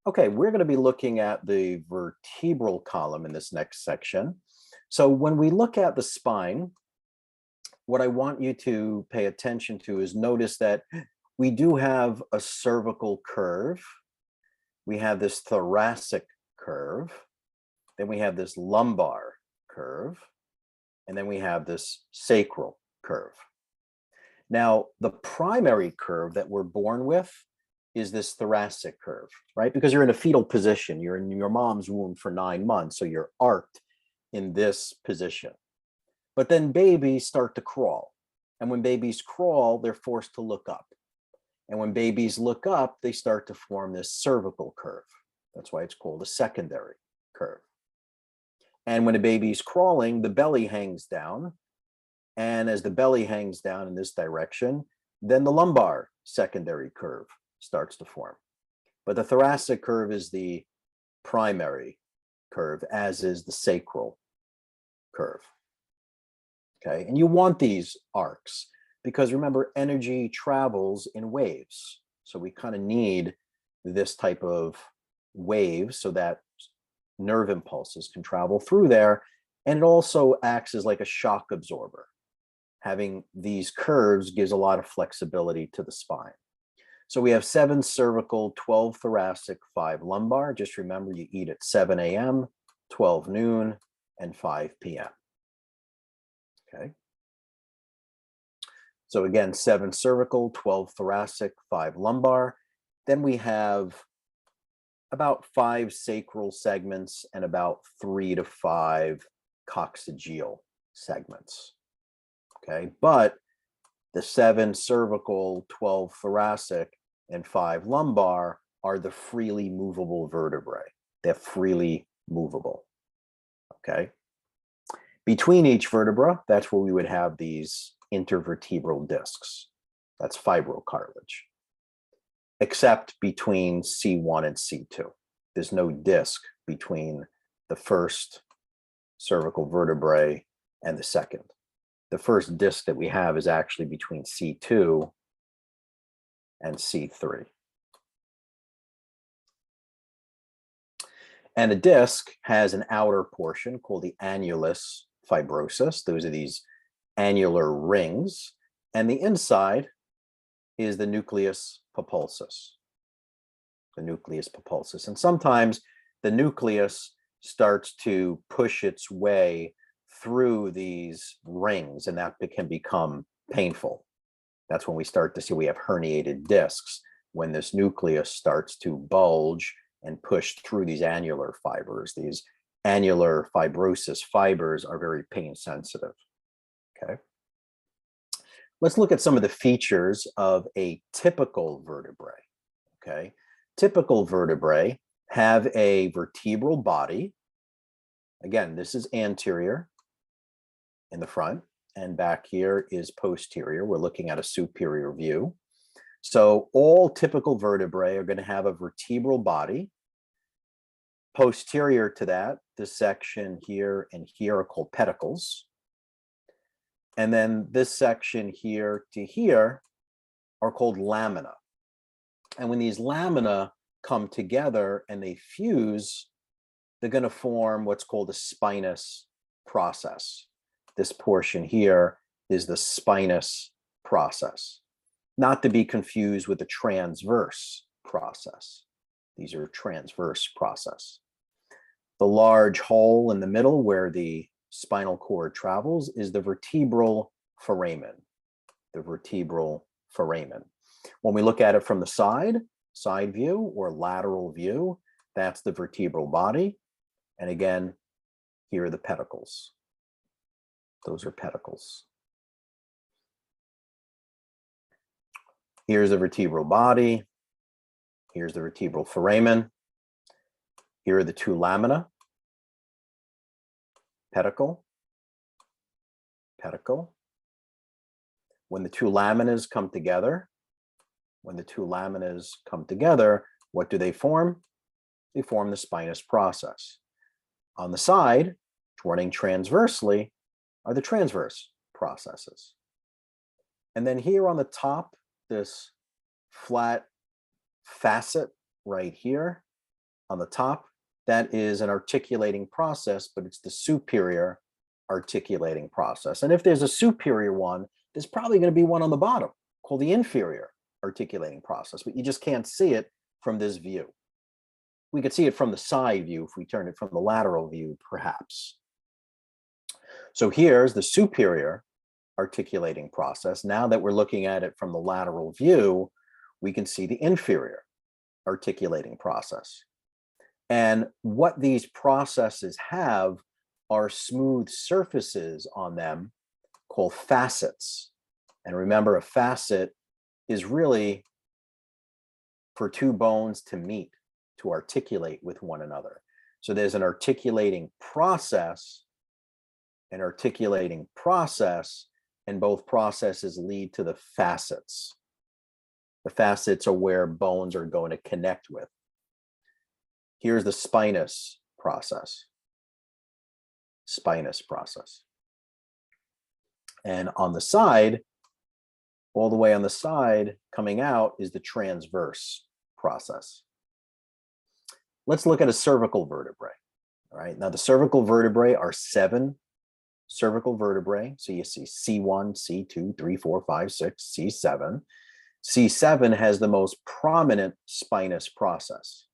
Okay, we're going to be looking at the vertebral column in this next section. So when we look at the spine, what I want you to pay attention to is notice that we do have a cervical curve. We have this thoracic curve. Then we have this lumbar curve. And then we have this sacral curve. Now, the primary curve that we're born with is this thoracic curve, right? Because you're in a fetal position. You're in your mom's womb for 9 months, so you're arced in this position. But then babies start to crawl. And when babies crawl, they're forced to look up. And when babies look up, they start to form this cervical curve. That's why it's called a secondary curve. And when a baby's crawling, the belly hangs down. And as the belly hangs down in this direction, then the lumbar secondary curve starts to form. But the thoracic curve is the primary curve, as is the sacral curve. Okay, and you want these arcs because remember, energy travels in waves. So we kind of need this type of wave so that nerve impulses can travel through there. And it also acts as like a shock absorber. Having these curves gives a lot of flexibility to the spine. So we have 7 cervical, 12 thoracic, 5 lumbar. Just remember you eat at 7 a.m., 12 noon, and 5 p.m. Okay. So again, 7 cervical, 12 thoracic, 5 lumbar. Then we have about 5 sacral segments and about 3 to 5 coccygeal segments. Okay, but the 7 cervical, 12 thoracic, and 5 lumbar are the freely movable vertebrae. They're freely movable. Okay. Between each vertebra, that's where we would have these intervertebral discs. That's fibrocartilage. Except between C1 and C2. There's no disc between the first cervical vertebrae and the second. The first disc that we have is actually between C2 and C3. And a disc has an outer portion called the annulus fibrosus. Those are these annular rings. And the inside is the nucleus pulposus. The nucleus pulposus. And sometimes the nucleus starts to push its way through these rings, and that can become painful. That's when we start to see we have herniated discs, when this nucleus starts to bulge and push through these annular fibers. These annular fibrosis fibers are very pain sensitive. Okay. Let's look at some of the features of a typical vertebrae. Okay. Typical vertebrae have a vertebral body. Again, this is anterior in the front, and back here is posterior. We're looking at a superior view. So all typical vertebrae are going to have a vertebral body. Posterior to that, this section here and here are called pedicles. And then this section here to here are called lamina. And when these lamina come together and they fuse, they're going to form what's called a spinous process. This portion here is the spinous process, not to be confused with the transverse process. These are transverse process. The large hole in the middle where the spinal cord travels is the vertebral foramen. The vertebral foramen. When we look at it from the side view or lateral view, that's the vertebral body. And again, here are the pedicles. Those are pedicles. Here's the vertebral body. Here's the vertebral foramen. Here are the 2 lamina. Pedicle. Pedicle. When the 2 laminas come together, what do they form? They form the spinous process. On the side, running transversely, are the transverse processes. And then here on the top, this flat facet right here on the top, that is an articulating process, but it's the superior articulating process. And if there's a superior one, there's probably going to be one on the bottom called the inferior articulating process, but you just can't see it from this view. We could see it from the side view if we turn it from the lateral view, perhaps. So here's the superior articulating process. Now that we're looking at it from the lateral view, we can see the inferior articulating process. And what these processes have are smooth surfaces on them called facets. And remember, a facet is really for two bones to meet, to articulate with one another. So there's an articulating process, and both processes lead to the facets. The facets are where bones are going to connect with. Here's the spinous process. And on the side, all the way on the side, coming out is the transverse process. Let's look at a cervical vertebrae. All right, now the cervical vertebrae are 7 cervical vertebrae. So you see C1, C2, 3, 4, 5, 6, C7. C7 has the most prominent spinous process,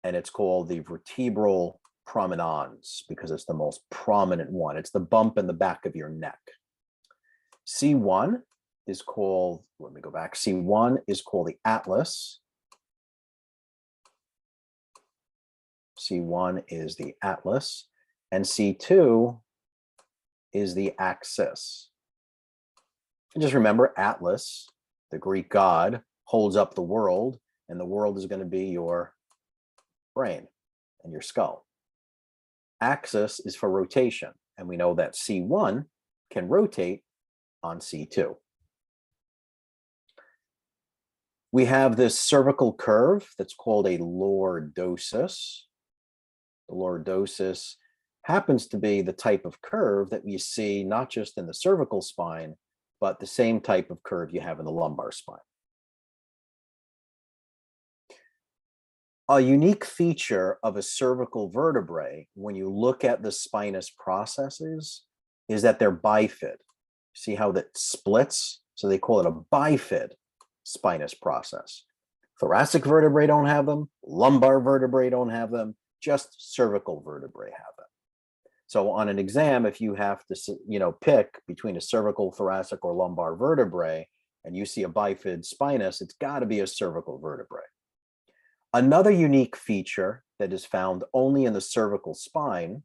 and it's called the vertebral prominence because it's the most prominent one. It's the bump in the back of your neck. C1 is called, let me go back, C1 is called the atlas. C1 is the atlas, and C2 is the axis. And just remember, Atlas, the Greek god, holds up the world, and the world is going to be your brain and your skull. Axis is for rotation, and we know that C1 can rotate on C2. We have this cervical curve that's called a lordosis. The lordosis happens to be the type of curve that we see not just in the cervical spine, but the same type of curve you have in the lumbar spine. A unique feature of a cervical vertebrae, when you look at the spinous processes, is that they're bifid. See how that splits? So they call it a bifid spinous process. Thoracic vertebrae don't have them, lumbar vertebrae don't have them, just cervical vertebrae have them. So on an exam, if you have to, pick between a cervical, thoracic, or lumbar vertebrae, and you see a bifid spinous, it's got to be a cervical vertebrae. Another unique feature that is found only in the cervical spine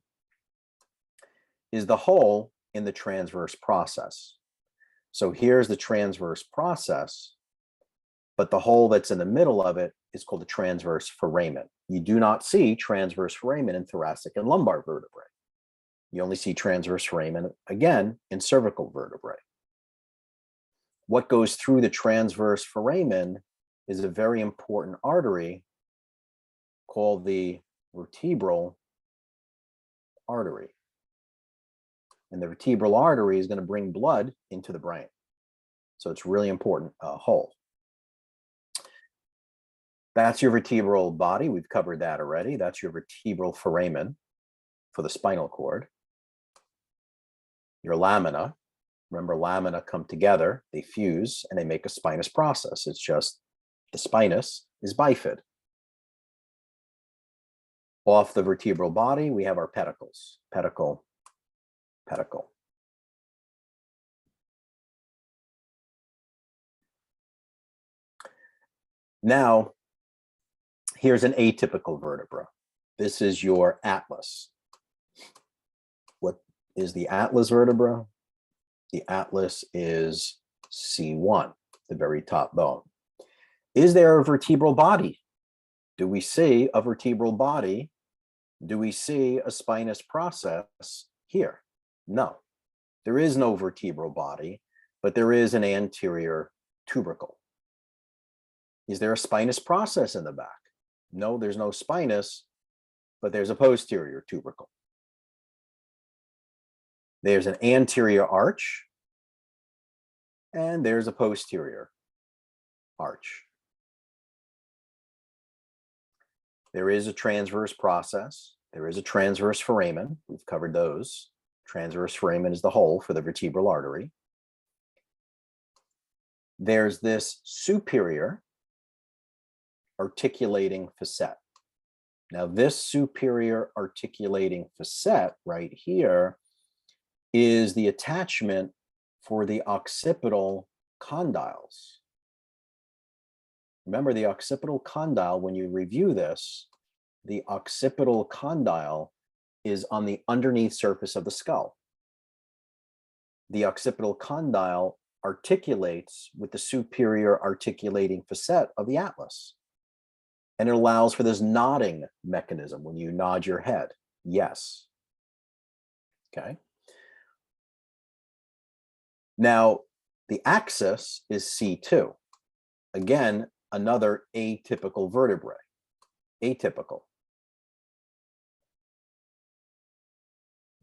is the hole in the transverse process. So here's the transverse process, but the hole that's in the middle of it is called the transverse foramen. You do not see transverse foramen in thoracic and lumbar vertebrae. You only see transverse foramen, again, in cervical vertebrae. What goes through the transverse foramen is a very important artery called the vertebral artery. And the vertebral artery is going to bring blood into the brain. So it's really important hole. That's your vertebral body. We've covered that already. That's your vertebral foramen for the spinal cord. Your lamina, remember lamina come together, they fuse, and they make a spinous process. It's just the spinous is bifid. Off the vertebral body, we have our pedicles. Pedicle. Now, here's an atypical vertebra. This is your atlas. What is the atlas vertebra? The atlas is C1, the very top bone. Is there a vertebral body? Do we see a vertebral body? Do we see a spinous process here? No, there is no vertebral body, but there is an anterior tubercle. Is there a spinous process in the back? No, there's no spinous, but there's a posterior tubercle. There's an anterior arch, and there's a posterior arch. There is a transverse process. There is a transverse foramen. We've covered those. Transverse foramen is the hole for the vertebral artery. There's this superior articulating facet. Now, this superior articulating facet right here is the attachment for the occipital condyles. Remember, the occipital condyle, when you review this, the occipital condyle is on the underneath surface of the skull. The occipital condyle articulates with the superior articulating facet of the atlas. And it allows for this nodding mechanism when you nod your head. Yes. Okay. Now, the axis is C2. Again, another atypical vertebrae. Atypical.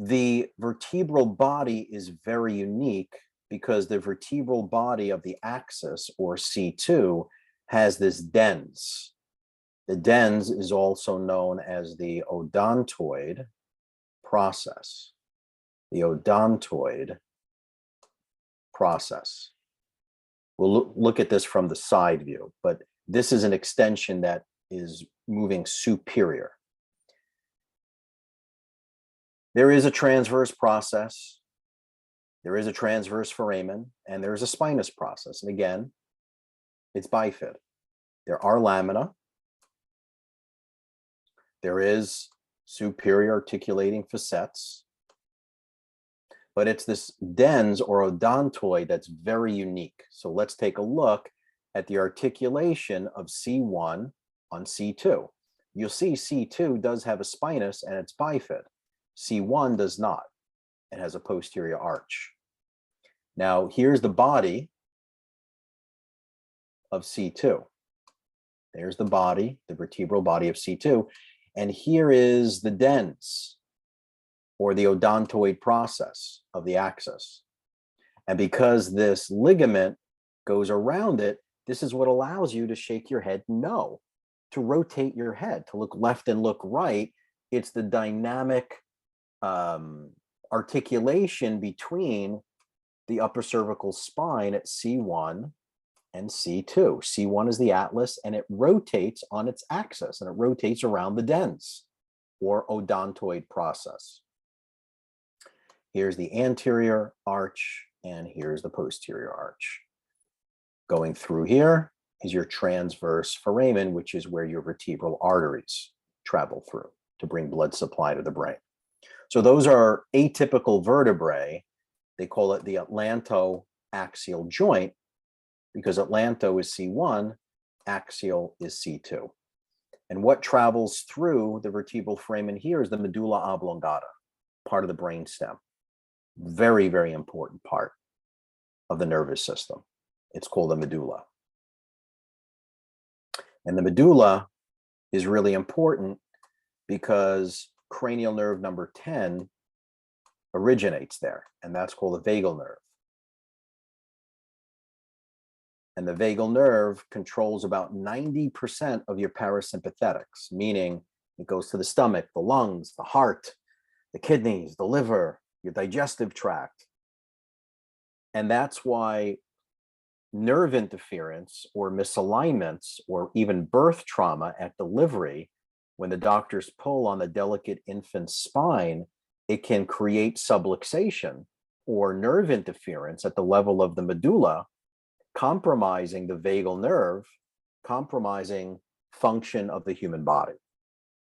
The vertebral body is very unique because the vertebral body of the axis, or C2, has this dens. The dens is also known as the odontoid process. The odontoid process. We'll look at this from the side view, but this is an extension that is moving superior. There is a transverse process. There is a transverse foramen, and there is a spinous process. And again, it's bifid. There are lamina. There is superior articulating facets, but it's this dens or odontoid that's very unique. So let's take a look at the articulation of C1 on C2. You'll see C2 does have a spinous and it's bifid. C1 does not. It has a posterior arch. Now, here's the body of C2. There's the body, the vertebral body of C2. And here is the dens, or the odontoid process of the axis. And because this ligament goes around it, this is what allows you to shake your head no, to rotate your head, to look left and look right. It's the dynamic articulation between the upper cervical spine at C1 and C2. C1 is the atlas, and it rotates on its axis, and it rotates around the dens, or odontoid process. Here's the anterior arch, and here's the posterior arch. Going through here is your transverse foramen, which is where your vertebral arteries travel through to bring blood supply to the brain. So those are atypical vertebrae. They call it the Atlanto-axial joint, because Atlanto is C1, axial is C2. And what travels through the vertebral foramen here is the medulla oblongata, part of the brainstem. Very, very important part of the nervous system. It's called the medulla. And the medulla is really important because cranial nerve number 10 originates there, and that's called the vagal nerve. And the vagal nerve controls about 90% of your parasympathetics, meaning it goes to the stomach, the lungs, the heart, the kidneys, the liver, your digestive tract. And that's why nerve interference or misalignments or even birth trauma at delivery, when the doctors pull on the delicate infant's spine, it can create subluxation or nerve interference at the level of the medulla, compromising the vagal nerve, compromising function of the human body.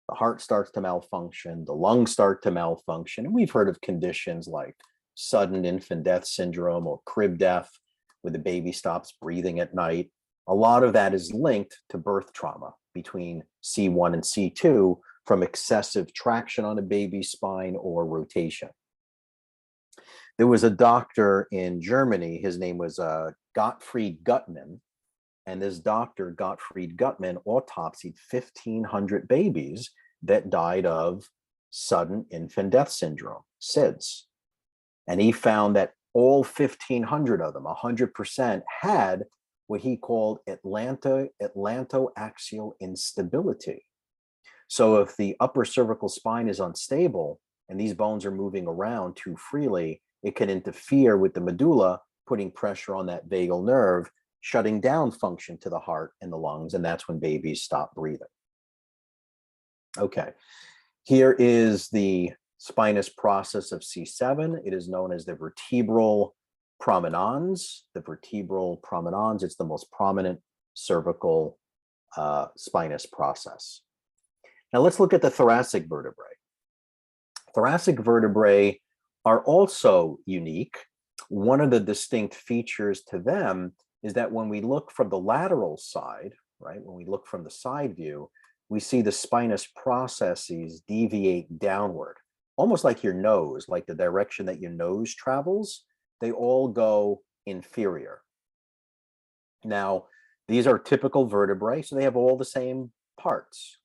The heart starts to malfunction, the lungs start to malfunction, and we've heard of conditions like sudden infant death syndrome or crib death, where the baby stops breathing at night. A lot of that is linked to birth trauma between C1 and C2 from excessive traction on a baby's spine or rotation. There was a doctor in Germany, his name was Gottfried Gutmann, and this doctor, Gottfried Gutmann, autopsied 1,500 babies that died of sudden infant death syndrome, SIDS. And he found that all 1,500 of them, 100%, had what he called Atlanto-axial instability. So if the upper cervical spine is unstable and these bones are moving around too freely, it can interfere with the medulla, putting pressure on that vagal nerve, shutting down function to the heart and the lungs, and that's when babies stop breathing. Okay, here is the spinous process of C7. It is known as the vertebral prominence. The vertebral prominence, it's the most prominent cervical spinous process. Now let's look at the thoracic vertebrae. Thoracic vertebrae are also unique. One of the distinct features to them is that when we look from the lateral side, right, when we look from the side view, we see the spinous processes deviate downward, almost like your nose, like the direction that your nose travels, they all go inferior. Now, these are typical vertebrae, so they have all the same parts.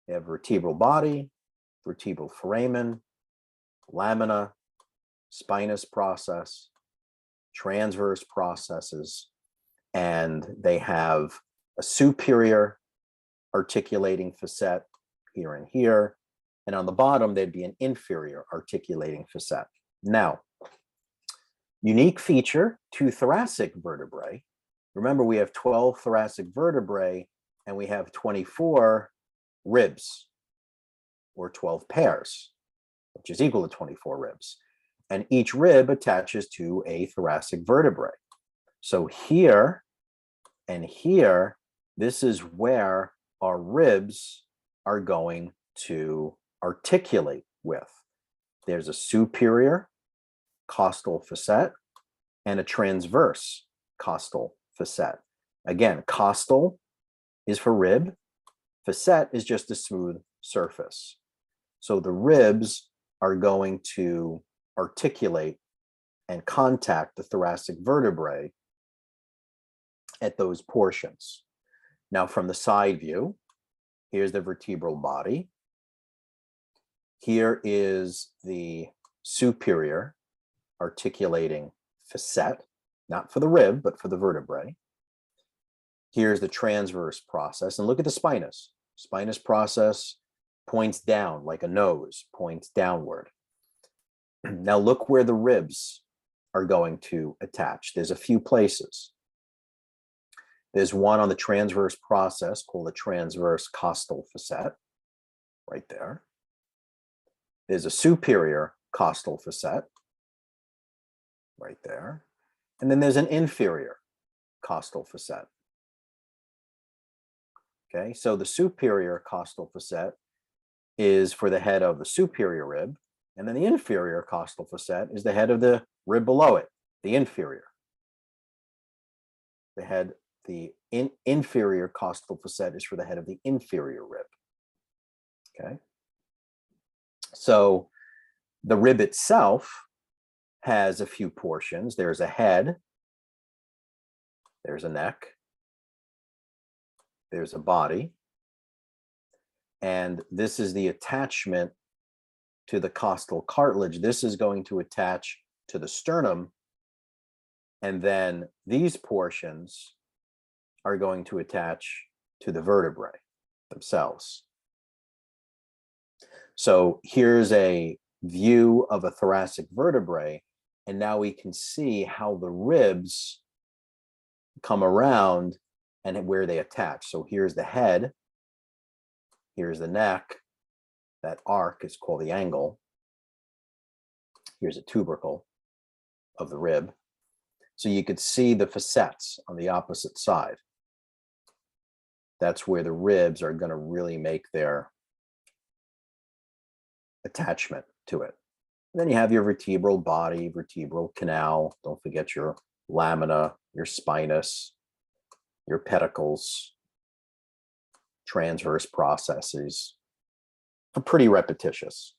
They have vertebral body, vertebral foramen, lamina, spinous process, transverse processes, and they have a superior articulating facet here and here, and on the bottom there'd be an inferior articulating facet. Now, unique feature to thoracic vertebrae. Remember, we have 12 thoracic vertebrae and we have 24 ribs, or 12 pairs, which is equal to 24 ribs. And each rib attaches to a thoracic vertebrae. So here and here, this is where our ribs are going to articulate with. There's a superior costal facet and a transverse costal facet. Again, costal is for rib, facet is just a smooth surface. So the ribs are going to articulate and contact the thoracic vertebrae at those portions. Now, from the side view, here's the vertebral body. Here is the superior articulating facet, not for the rib, but for the vertebrae. Here's the transverse process, and look at the spinous. Spinous process points down like a nose, points downward. Now look where the ribs are going to attach. There's a few places. There's one on the transverse process called the transverse costal facet, right there. There's a superior costal facet, right there. And then there's an inferior costal facet. Okay, so the superior costal facet is for the head of the superior rib, and then the inferior costal facet is the head of the rib below it, the inferior. The inferior costal facet is for the head of the inferior rib. Okay, so the rib itself has a few portions. There's a head, there's a neck, there's a body, and this is the attachment to the costal cartilage. This is going to attach to the sternum, and then these portions are going to attach to the vertebrae themselves. So here's a view of a thoracic vertebrae, and now we can see how the ribs come around and where they attach. So here's the head, here's the neck, that arc is called the angle. Here's a tubercle of the rib. So you could see the facets on the opposite side. That's where the ribs are going to really make their attachment to it. And then you have your vertebral body, vertebral canal. Don't forget your lamina, your spinous, your pedicles, transverse processes. Are pretty repetitious.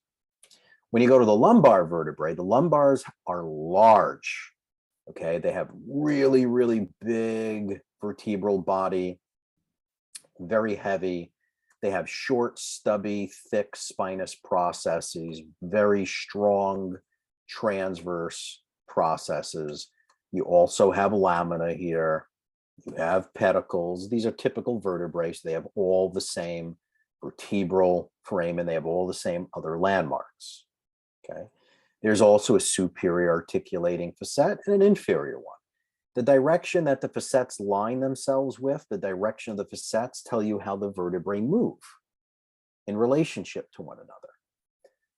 When you go to the lumbar vertebrae, the lumbars are large. Okay, they have really, really big vertebral body, very heavy. They have short, stubby, thick spinous processes, very strong transverse processes. You also have lamina here. You have pedicles. These are typical vertebrae, so they have all the same vertebral foramen. They have all the same other landmarks. Okay. There's also a superior articulating facet and an inferior one. The direction that the facets line themselves with, the direction of the facets tell you how the vertebrae move in relationship to one another.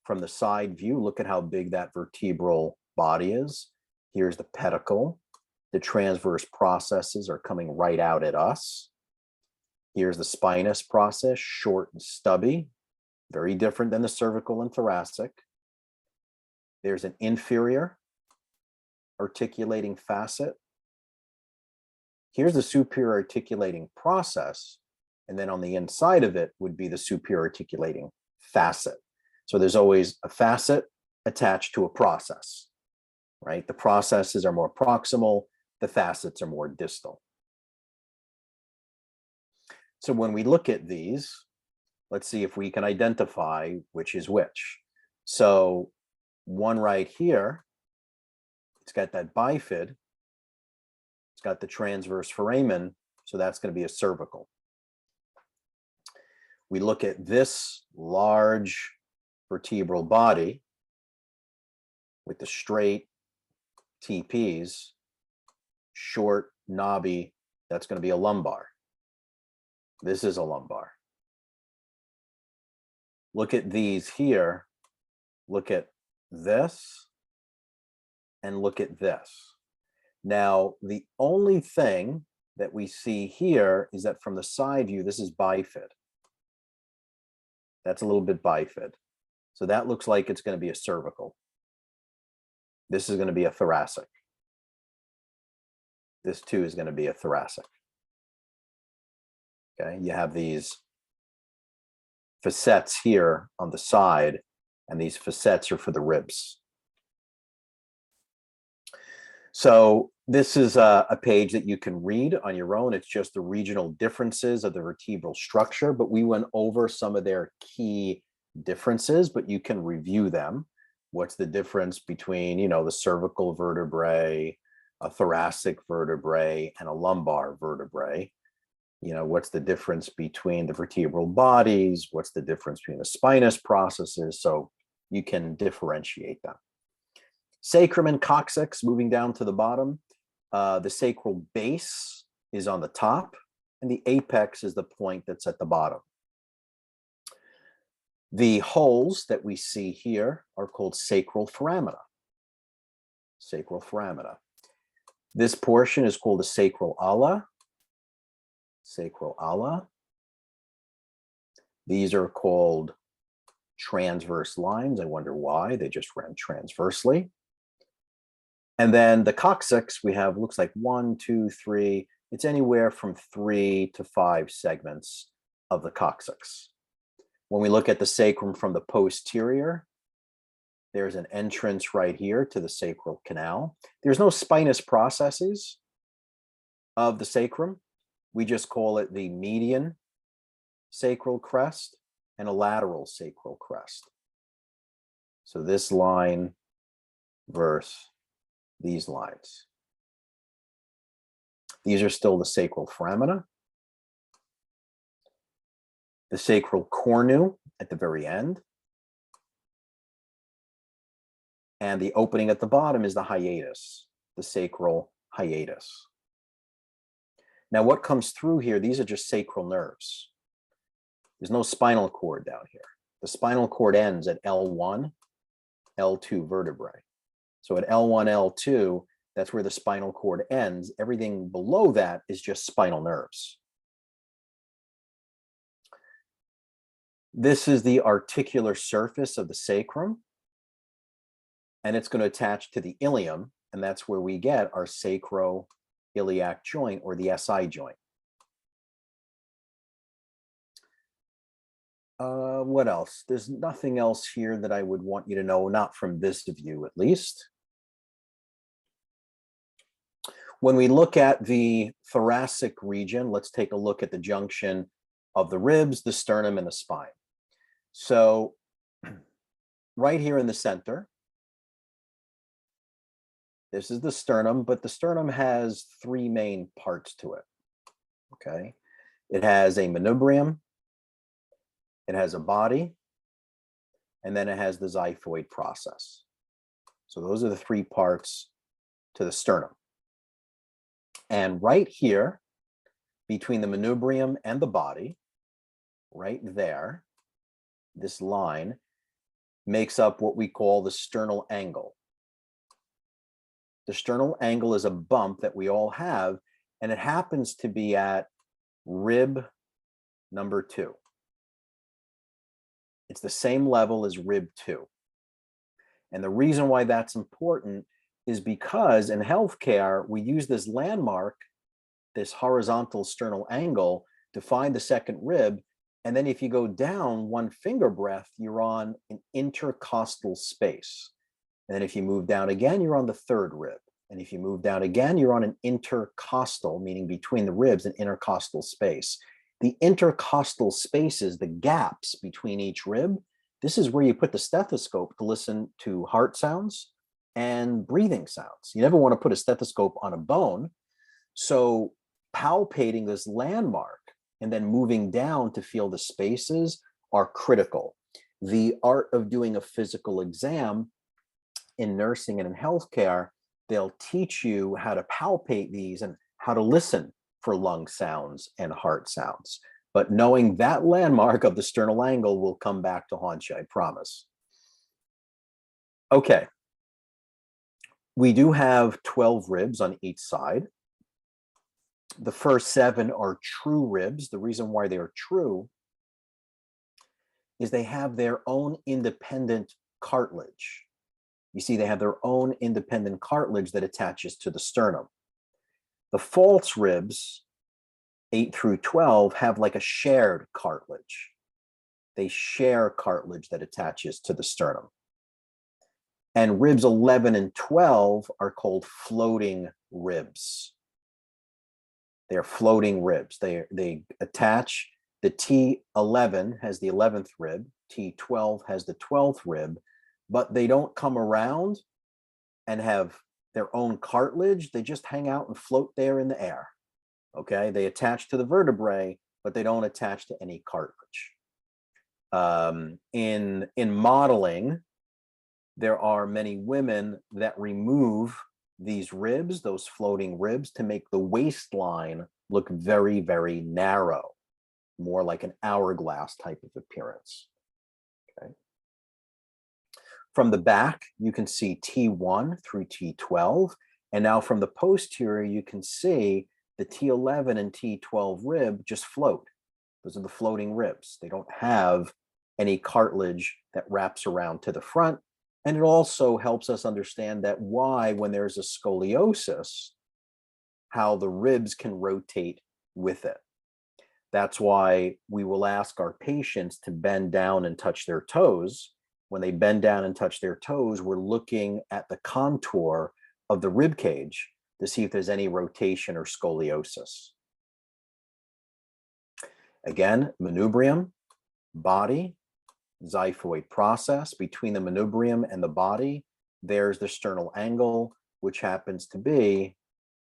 From the side view, look at how big that vertebral body is. Here's the pedicle. The transverse processes are coming right out at us. Here's the spinous process, short and stubby, very different than the cervical and thoracic. There's an inferior articulating facet. Here's the superior articulating process, and then on the inside of it would be the superior articulating facet. So there's always a facet attached to a process, right? The processes are more proximal, the facets are more distal. So when we look at these, let's see if we can identify which is which. So one right here, it's got that bifid, it's got the transverse foramen, so that's going to be a cervical. We look at this large vertebral body with the straight TPs, short, knobby, that's going to be a lumbar. This is a lumbar. Look at these here. Look at this and look at this. Now, the only thing that we see here is that from the side view, this is bifid. That's a little bit bifid. So that looks like it's going to be a cervical. This is going to be a thoracic. This too is going to be a thoracic. Okay, you have these facets here on the side, and these facets are for the ribs. So this is a page that you can read on your own. It's just the regional differences of the vertebral structure, but we went over some of their key differences, but you can review them. What's the difference between, you know, the cervical vertebrae, a thoracic vertebrae, and a lumbar vertebrae? You know, what's the difference between the vertebral bodies? What's the difference between the spinous processes? So you can differentiate them. Sacrum and coccyx, moving down to the bottom. The sacral base is on the top, and the apex is the point that's at the bottom. The holes that we see here are called sacral foramina. Sacral foramina. This portion is called the sacral ala. Sacral ala. These are called transverse lines. I wonder why they just ran transversely. And then the coccyx, we have, looks like 1, 2, 3. It's anywhere from 3 to 5 segments of the coccyx. When we look at the sacrum from the posterior, there's an entrance right here to the sacral canal. There's no spinous processes of the sacrum. We just call it the median sacral crest and a lateral sacral crest. So this line versus these lines. These are still the sacral foramina. The sacral cornu at the very end. And the opening at the bottom is the hiatus, the sacral hiatus. Now, what comes through here, these are just sacral nerves. There's no spinal cord down here. The spinal cord ends at L1, L2 vertebrae. So at L1, L2, that's where the spinal cord ends. Everything below that is just spinal nerves. This is the articular surface of the sacrum, and it's going to attach to the ilium, and that's where we get our sacroiliac joint, or the SI joint. What else? There's nothing else here that I would want you to know, not from this view at least. When we look at the thoracic region, let's take a look at the junction of the ribs, the sternum, and the spine. So right here in the center, this is the sternum, but the sternum has 3 main parts to it, okay? It has a manubrium, It has a body, and then it has the xiphoid process. So those are the three parts to the sternum. And right here, between the manubrium and the body, right there, this line makes up what we call the sternal angle. The sternal angle is a bump that we all have, and it happens to be at rib number 2. It's the same level as rib 2. And the reason why that's important is because in healthcare, we use this landmark, this horizontal sternal angle, to find the second rib. And then if you go down 1 finger breadth, you're on an intercostal space. And then if you move down again, you're on the third rib. And if you move down again, you're on an intercostal, meaning between the ribs, an intercostal space. The intercostal spaces, the gaps between each rib, this is where you put the stethoscope to listen to heart sounds and breathing sounds. You never want to put a stethoscope on a bone. So palpating this landmark and then moving down to feel the spaces are critical. The art of doing a physical exam in nursing and in healthcare, they'll teach you how to palpate these and how to listen for lung sounds and heart sounds. But knowing that landmark of the sternal angle will come back to haunt you, I promise. Okay. We do have 12 ribs on each side. The first 7 are true ribs. The reason why they are true is they have their own independent cartilage. You see, they have their own independent cartilage that attaches to the sternum. The false ribs, 8 through 12, have like a shared cartilage. They share cartilage that attaches to the sternum. And ribs 11 and 12 are called floating ribs. They're floating ribs. They attach. The T11 has the 11th rib. T12 has the 12th rib, but they don't come around and have their own cartilage. They just hang out and float there in the air. Okay, they attach to the vertebrae, but they don't attach to any cartilage. In modeling, there are many women that remove these ribs, those floating ribs, to make the waistline look very, very narrow, more like an hourglass type of appearance. Okay. From the back, you can see T1 through T12. And now from the posterior, you can see the T11 and T12 rib just float. Those are the floating ribs. They don't have any cartilage that wraps around to the front. And it also helps us understand that why, when there's a scoliosis, how the ribs can rotate with it. That's why we will ask our patients to bend down and touch their toes. When they bend down and touch their toes, we're looking at the contour of the rib cage to see if there's any rotation or scoliosis. Again, manubrium, body, xiphoid process. Between the manubrium and the body, there's the sternal angle, which happens to be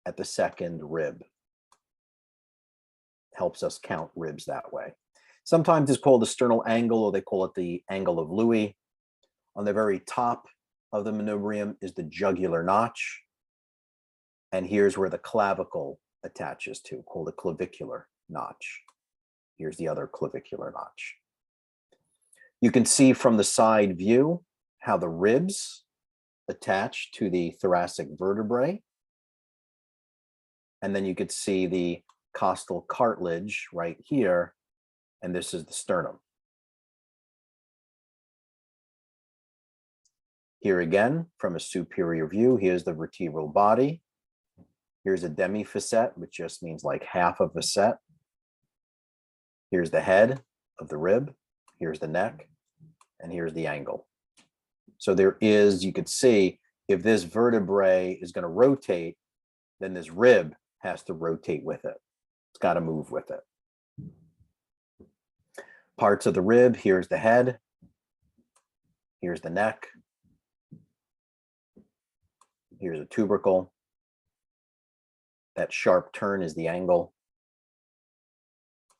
at the second rib. Helps us count ribs that way. Sometimes it's called the sternal angle, or they call it the angle of Louis. On the very top of the manubrium is the jugular notch. And here's where the clavicle attaches to, called the clavicular notch. Here's the other clavicular notch. You can see from the side view how the ribs attach to the thoracic vertebrae. And then you could see the costal cartilage right here, and this is the sternum. Here again, from a superior view, here's the vertebral body. Here's a demi-facet, which just means like half of a facet. Here's the head of the rib. Here's the neck, and here's the angle. So there is, you could see, if this vertebrae is going to rotate, then this rib has to rotate with it. It's got to move with it. Parts of the rib, here's the head, here's the neck, here's a tubercle. That sharp turn is the angle.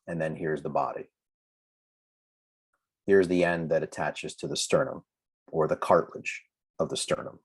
And then here's the body. Here's the end that attaches to the sternum or the cartilage of the sternum.